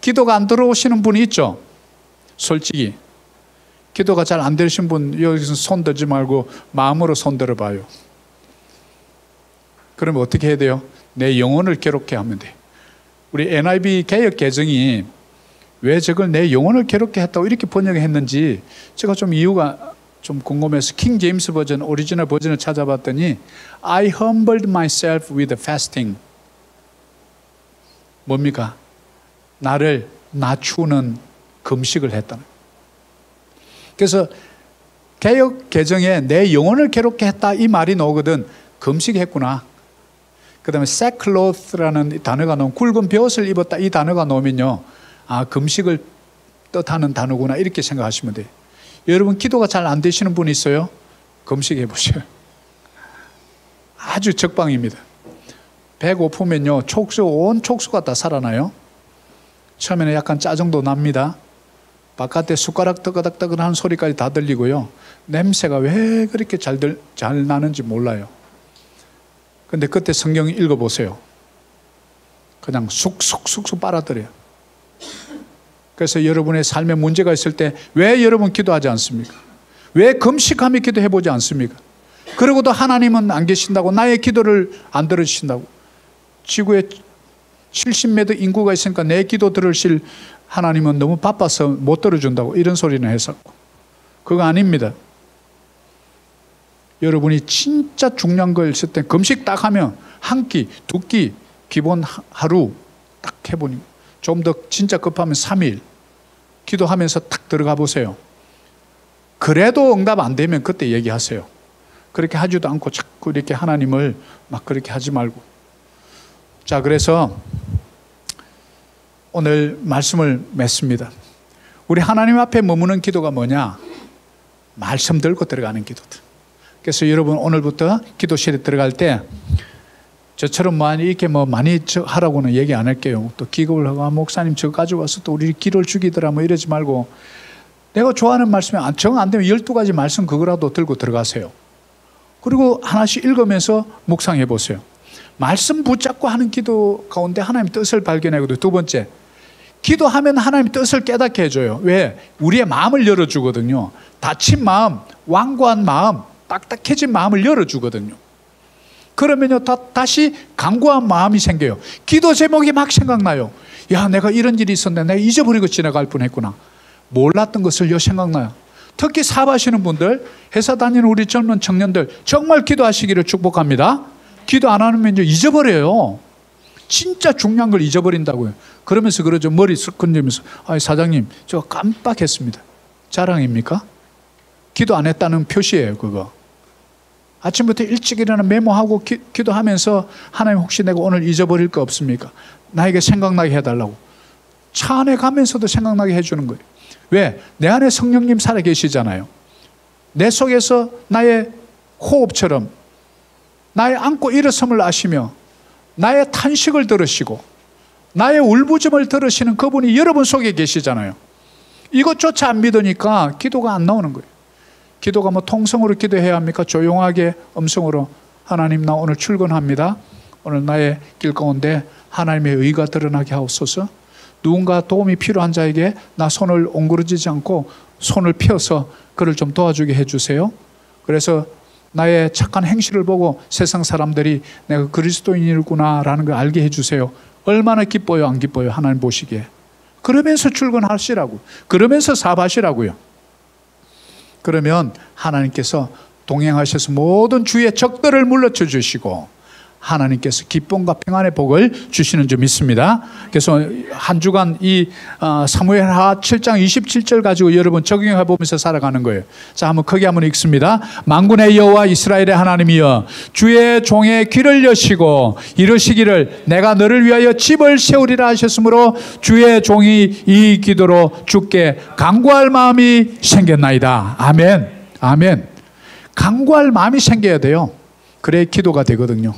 기도가 안 들어오시는 분이 있죠. 솔직히 기도가 잘 안 되신 분, 여기서 손 들지 말고 마음으로 손 들어봐요. 그러면 어떻게 해야 돼요? 내 영혼을 괴롭게 하면 돼. 우리 NIV 개역 개정이 왜 저걸 내 영혼을 괴롭게 했다고 이렇게 번역했는지 제가 좀 이유가 좀 궁금해서 킹 제임스 버전, 오리지널 버전을 찾아봤더니 I humbled myself with fasting. 뭡니까? 나를 낮추는 금식을 했다는. 그래서 개역 개정에 내 영혼을 괴롭게 했다 이 말이 나오거든. 금식했구나. 그 다음에 sackcloth라는 단어가 나오면 굵은 베옷을 입었다 이 단어가 나오면요, 아, 금식을 뜻하는 단어구나 이렇게 생각하시면 돼요. 여러분, 기도가 잘 안 되시는 분이 있어요? 금식해 보세요. 아주 적방입니다. 배고프면요, 온 촉수가 다 살아나요. 처음에는 약간 짜증도 납니다. 바깥에 숟가락 뜨거덕뜨거 하는 소리까지 다 들리고요. 냄새가 왜 그렇게 잘 나는지 몰라요. 근데 그때 성경 읽어보세요. 그냥 쑥쑥쑥쑥 빨아들여요. 그래서 여러분의 삶에 문제가 있을 때 왜 여러분 기도하지 않습니까? 왜 금식하며 기도해보지 않습니까? 그러고도 하나님은 안 계신다고, 나의 기도를 안 들어주신다고, 지구에 70몇 인구가 있으니까 내 기도 들으실 하나님은 너무 바빠서 못 들어준다고 이런 소리는 했었고, 그거 아닙니다. 여러분이 진짜 중요한 거 있을 때 금식 딱 하면 한 끼, 두 끼, 기본 하루 딱 해보니, 좀 더 진짜 급하면 3일 기도하면서 딱 들어가 보세요. 그래도 응답 안 되면 그때 얘기하세요. 그렇게 하지도 않고 자꾸 이렇게 하나님을 막 그렇게 하지 말고. 자, 그래서 오늘 말씀을 맺습니다. 우리 하나님 앞에 머무는 기도가 뭐냐? 말씀 들고 들어가는 기도들. 그래서 여러분, 오늘부터 기도실에 들어갈 때 저처럼 이렇게 많이 하라고는 얘기 안 할게요. 또 기겁을 하고, 목사님 저거 가져와서 또 우리 기도를 죽이더라 이러지 말고, 내가 좋아하는 말씀이 정 안 되면 12가지 말씀 그거라도 들고 들어가세요. 그리고 하나씩 읽으면서 묵상해 보세요. 말씀 붙잡고 하는 기도 가운데 하나님의 뜻을 발견하거든요. 두 번째, 기도하면 하나님의 뜻을 깨닫게 해줘요. 왜? 우리의 마음을 열어주거든요. 다친 마음, 완고한 마음, 딱딱해진 마음을 열어주거든요. 그러면요, 다시 간구한 마음이 생겨요. 기도 제목이 막 생각나요. 야, 내가 이런 일이 있었는데 내가 잊어버리고 지나갈 뻔했구나. 몰랐던 것을 생각나요. 특히 사업하시는 분들, 회사 다니는 우리 젊은 청년들 정말 기도하시기를 축복합니다. 기도 안 하면 이제 잊어버려요. 진짜 중요한 걸 잊어버린다고요. 그러면서 그러죠. 머리 쓱 건지면서, 아, 사장님 저 깜빡했습니다. 자랑입니까? 기도 안 했다는 표시예요, 그거. 아침부터 일찍 일어나 메모하고 기도하면서 하나님 혹시 내가 오늘 잊어버릴 거 없습니까? 나에게 생각나게 해달라고. 차 안에 가면서도 생각나게 해주는 거예요. 왜? 내 안에 성령님 살아계시잖아요. 내 속에서 나의 호흡처럼 나의 안고 일어섬을 아시며 나의 탄식을 들으시고 나의 울부짖음을 들으시는 그분이 여러분 속에 계시잖아요. 이것조차 안 믿으니까 기도가 안 나오는 거예요. 기도가 뭐 통성으로 기도해야 합니까? 조용하게 음성으로, 하나님 나 오늘 출근합니다. 오늘 나의 길 가운데 하나님의 의가 드러나게 하옵소서. 누군가 도움이 필요한 자에게 나 손을 옹그러지지 않고 손을 펴서 그를 좀 도와주게 해주세요. 그래서 나의 착한 행실을 보고 세상 사람들이 내가 그리스도인이구나 라는 걸 알게 해주세요. 얼마나 기뻐요, 안 기뻐요? 하나님 보시기에. 그러면서 출근하시라고, 그러면서 사업하시라고요. 그러면 하나님께서 동행하셔서 모든 주의 적들을 물리쳐 주시고 하나님께서 기쁨과 평안의 복을 주시는 줄 믿습니다. 그래서 한 주간 이 사무엘하 7장 27절 가지고 여러분 적용해 보면서 살아가는 거예요. 자, 한번 크게 한번 읽습니다. 만군의 여호와 이스라엘의 하나님이여, 주의 종의 귀를 여시고 이르시기를 내가 너를 위하여 집을 세우리라 하셨으므로 주의 종이 이 기도로 주께 간구할 마음이 생겼나이다. 아멘. 아멘. 간구할 마음이 생겨야 돼요. 그래야 기도가 되거든요.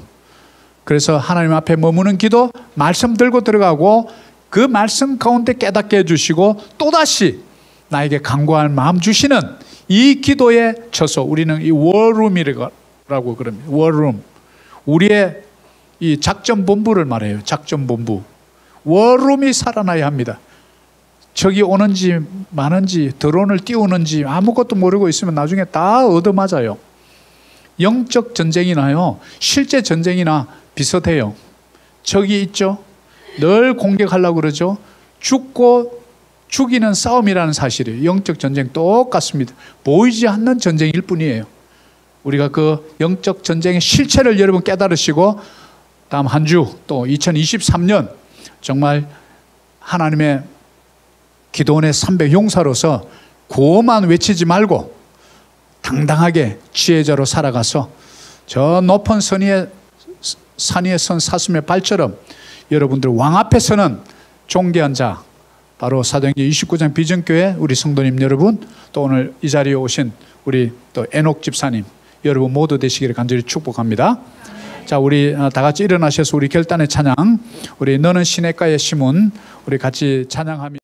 그래서 하나님 앞에 머무는 기도, 말씀 들고 들어가고 그 말씀 가운데 깨닫게 해주시고 또다시 나에게 간구할 마음 주시는 이 기도의 처소, 우리는 이 워룸이라고 그럽니다. 워룸. 우리의 이 작전본부를 말해요. 작전본부. 워룸이 살아나야 합니다. 적이 오는지 마는지 드론을 띄우는지 아무것도 모르고 있으면 나중에 다 얻어맞아요. 영적 전쟁이나요, 실제 전쟁이나 비슷해요. 적이 있죠. 늘 공격하려고 그러죠. 죽고 죽이는 싸움이라는 사실이에요. 영적 전쟁 똑같습니다. 보이지 않는 전쟁일 뿐이에요. 우리가 그 영적 전쟁의 실체를 여러분 깨달으시고 다음 한 주 또 2023년 정말 하나님의 기도원의 300 용사로서 구호만 외치지 말고 당당하게 지혜자로 살아가서 저 높은 산 위에 선 사슴의 발처럼 여러분들 왕 앞에서는 존귀한 자, 바로 사도행전 29장 비전교회 우리 성도님 여러분, 또 오늘 이 자리에 오신 우리 또 에녹 집사님 여러분 모두 되시기를 간절히 축복합니다. 자, 우리 다 같이 일어나셔서 우리 결단의 찬양, 우리 너는 시냇가에 심은, 우리 같이 찬양하며